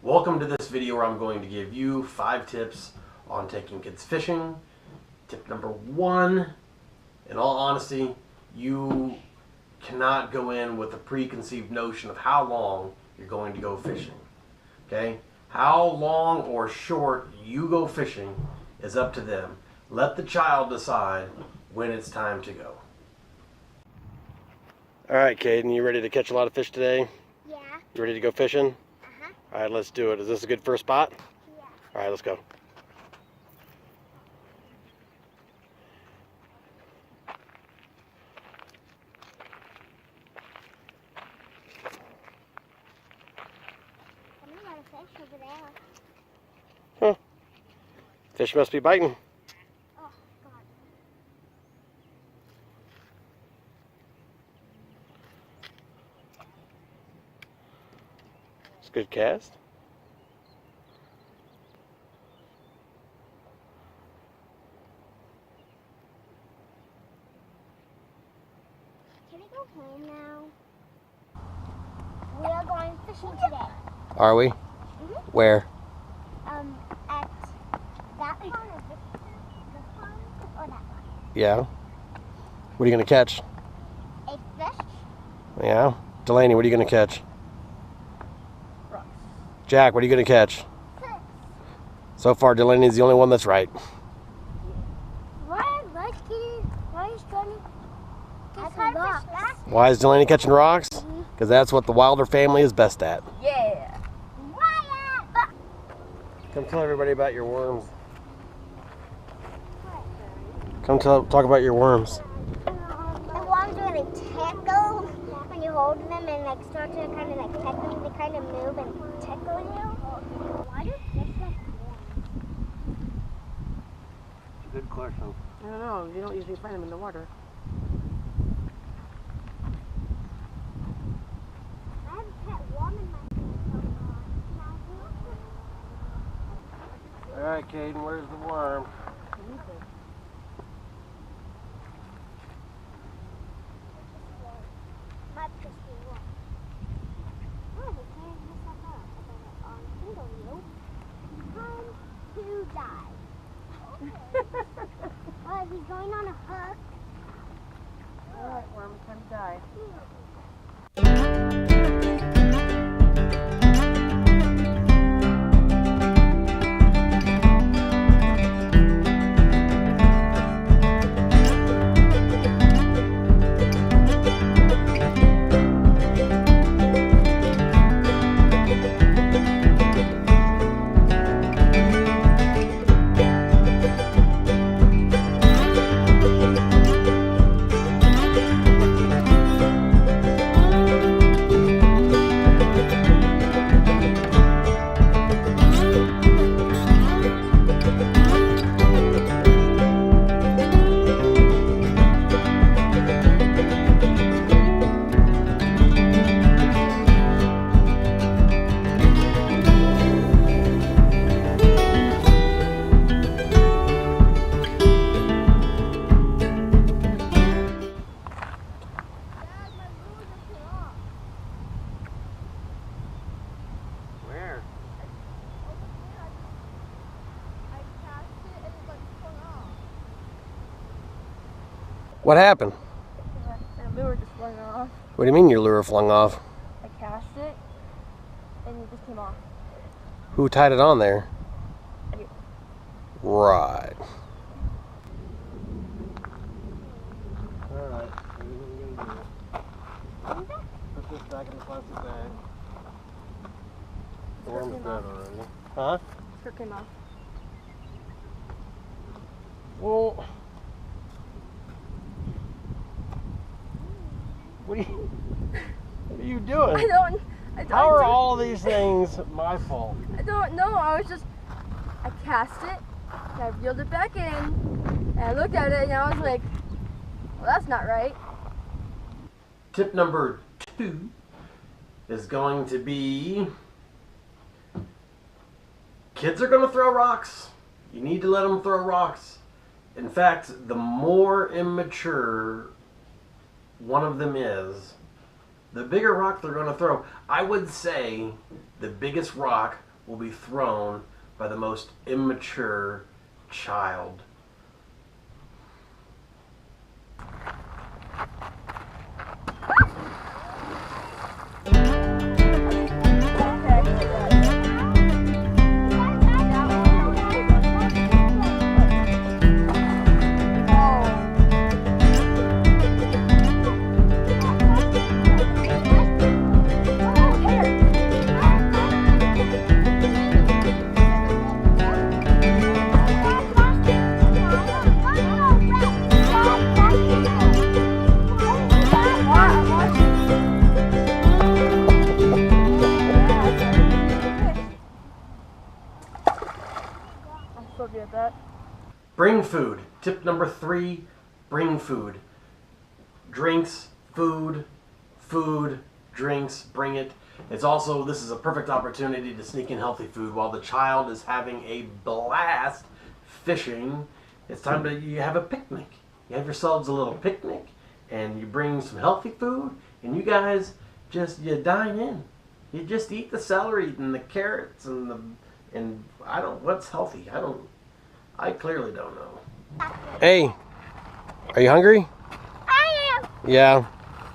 Welcome to this video where I'm going to give you 5 tips on taking kids fishing. Tip number 1, in all honesty, you cannot go in with a preconceived notion of how long you're going to go fishing. Okay? How long or short you go fishing is up to them. Let the child decide when it's time to go. All right, Caden, you ready to catch a lot of fish today? Yeah. You ready to go fishing? Uh-huh. All right, let's do it. Is this a good first spot? Yeah. All right, let's go. I'm gonna fish over there. Huh. Fish must be biting. Oh, God. It's a good cast. Can we go home now? We are going fishing today. Are we? Mm-hmm. Where? At that pond or this pond or that pond? Yeah. What are you going to catch? A fish? Yeah. Delaney, what are you going to catch? Rocks. Jack, what are you going to catch? Fish. So far, Delaney's the only one that's right. Why, Lucky? Why is Johnny catching rocks? Why is Delaney catching rocks? Because that's what the Wilder family is best at. Yeah. Wyatt! Come tell everybody about your worms. Come talk about your worms. The worms really tickle when you hold them and like start to kind of like pet them. They kind of move and tickle you. Why do fish like worms? Good question. I don't know. You don't usually find them in the water. I have a pet worm in my face. All right, Caden, where's the worm? My crispy worm. Oh, we can't mess that up. Single you. Time to die. Oh, he's going on a hook. All right, worm, time to die. Where? What happened? The lure just flung off. What do you mean your lure flung off? I cast it, and it just came off. Who tied it on there? You. Right. Alright, put this back in the plastic bag. The worm's dead already. Huh? Skirt came off. Well, what are you doing? I don't How are know. all these things my fault? I don't know. I cast it, and I reeled it back in, and I looked at it, and I was like, well, that's not right. Tip number 2 is going to be kids are going to throw rocks. You need to let them throw rocks. In fact, the more immature one of them is, the bigger rock they're going to throw. I would say the biggest rock will be thrown by the most immature child. At that. Bring food. Tip number 3, bring food. Drinks, food, drinks, bring it. It's also, this is a perfect opportunity to sneak in healthy food while the child is having a blast fishing. It's time to, you have a picnic. You have yourselves a little picnic and you bring some healthy food and you guys just, you dine in. You just eat the celery and the carrots and I don't, what's healthy? I clearly don't know. Hey, are you hungry? I am. Yeah.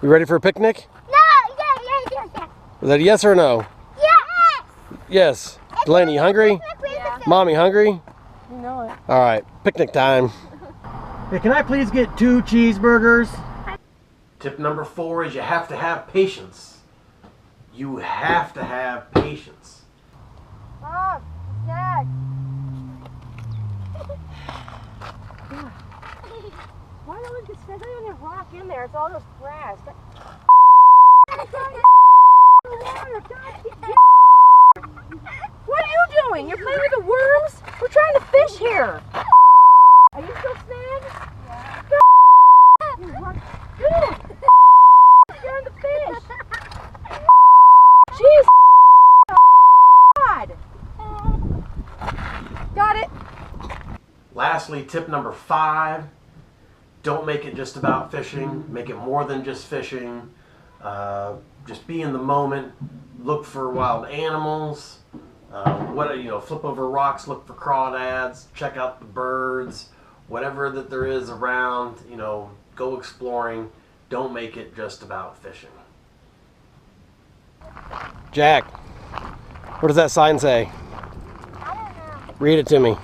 You ready for a picnic? No, yeah. Is that a yes or a no? Yes. Yes. Delaney, you hungry? Yeah. Mommy, hungry? You know it. All right, picnic time. Hey, can I please get 2 cheeseburgers? Tip number 4 is you have to have patience. You have to have patience. Mom, Dad. Why don't we just there's not even a rock in there? It's all just grass. What are you doing? You're playing with the worms? We're trying to fish here. Are you still staying? Yeah. Dude! Scaring the fish. Jeez. God. Got it. Lastly, tip number 5, don't make it just about fishing. Make it more than just fishing. Just be in the moment. Look for wild animals. Flip over rocks, look for crawdads, check out the birds, whatever that there is around, go exploring. Don't make it just about fishing. Jack, what does that sign say? I don't know. Read it to me.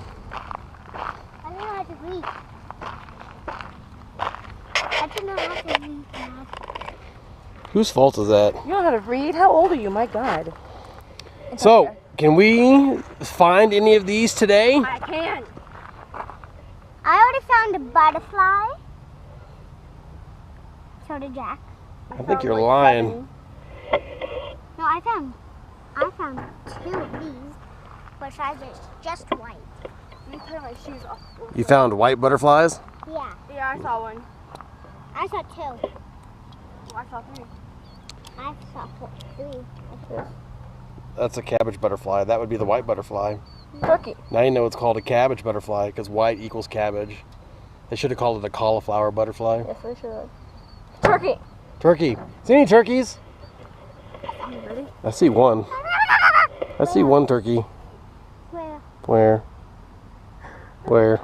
I don't know how to read. I don't know how to read, Dad. Whose fault is that? You know how to read? How old are you? My God. So, can we find any of these today? I can. I already found a butterfly. So did Jack. I think you're lying. No, I found 2 of these, but size is just white. Let me put my shoes off. You found white butterflies? Yeah, Yeah, I saw one. I saw 2. Oh, I saw 3. I saw 3. That's a cabbage butterfly. That would be the white butterfly. Turkey. Now you know it's called a cabbage butterfly because white equals cabbage. They should have called it a cauliflower butterfly. Yes, we should have. Turkey. Turkey. See any turkeys? You ready? I see one. I see one turkey. Where? Where?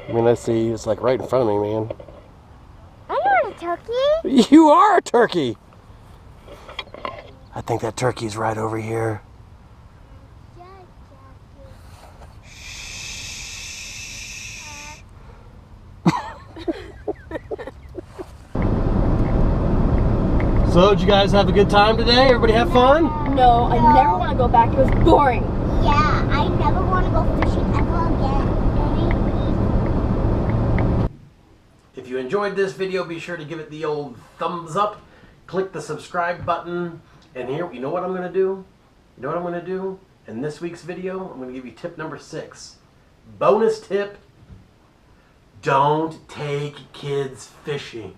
I mean, I see. It's like right in front of me, man. I know a turkey. You are a turkey. I think that turkey's right over here. So, did you guys have a good time today? Everybody have fun? No, I never want to go back. It was boring. Yeah, I never want to go fishing ever again. If you enjoyed this video, be sure to give it the old thumbs up. Click the subscribe button. And here, you know what I'm going to do? You know what I'm going to do? In this week's video, I'm going to give you tip number 6. Bonus tip. Don't take kids fishing.